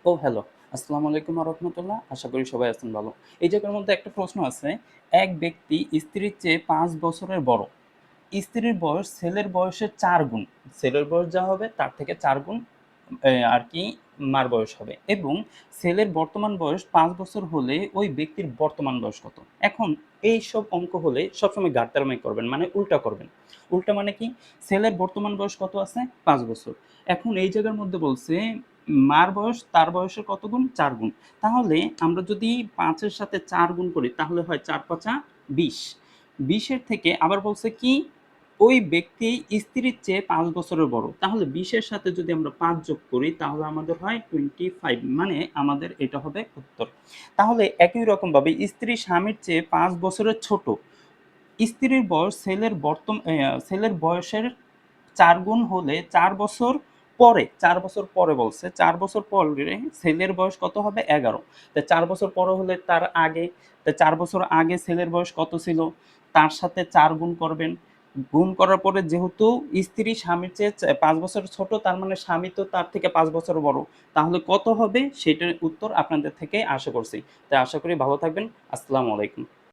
ও hello. আসসালামু আলাইকুম ওয়া রাহমাতুল্লাহ। আশা করি সবাই আছেন ভালো। এই জায়গার মধ্যে একটা প্রশ্ন আছে। এক ব্যক্তি স্ত্রীর চেয়ে ৫ বছরের বড়। স্ত্রীর বয়স ছেলের বয়সের ৪ গুণ। ছেলের বয়স যা হবে তার থেকে ৪ গুণ আরকি মার বয়স হবে এবং ছেলের বর্তমান বয়স ৫ বছর হলে ওই ব্যক্তির বর্তমান বয়স কত? এখন এইসব অঙ্ক হলে সবসময় গাট্টারামি করবেন, মানে উল্টা করবেন। উল্টা মানে কি? ছেলের বর্তমান বয়স কত আছে? ৫ বছর। এখন এই জায়গার মধ্যে বলছে মার বয়স তার বয়সের কত গুণ? ৪ গুণ। তাহলে আমরা যদি ৫ এর সাথে ৪ গুণ করি তাহলে হয় ৪ ৫ ২০। ২০ এর থেকে আবার বলছে কি ওই ব্যক্তি স্ত্রীর চেয়ে ৫ বছরের বড়। তাহলে ২০ এর সাথে যদি আমরা ৫ যোগ করি তাহলে আমাদের হয় 25, মানে আমাদের এটা হবে উত্তর। তাহলে একই রকমভাবে স্ত্রী স্বামীর চেয়ে ৫ বছরের ছোট। স্ত্রীর বয়স ছেলের বয়সের ৪ গুণ হলে ৪ বছর পরে, ৪ বছর পরে বলছে, ৪ বছর পরে ছেলের বয়স কত হবে? ১১। তা ৪ বছর পরে হলে তার আগে, তা ৪ বছর আগে ছেলের বয়স কত ছিল? তার সাথে ৪ গুণ করবেন। গুণ করার পরে যেহেতু স্ত্রী স্বামীর চেয়ে ৫ বছর ছোট, তার মানে স্বামী তো তার থেকে ৫ বছর বড়। তাহলে কত হবে? সেটার উত্তর আপনাদের থেকে আশা করছি। তাই আশা করি ভালো থাকবেন। আসসালামু আলাইকুম।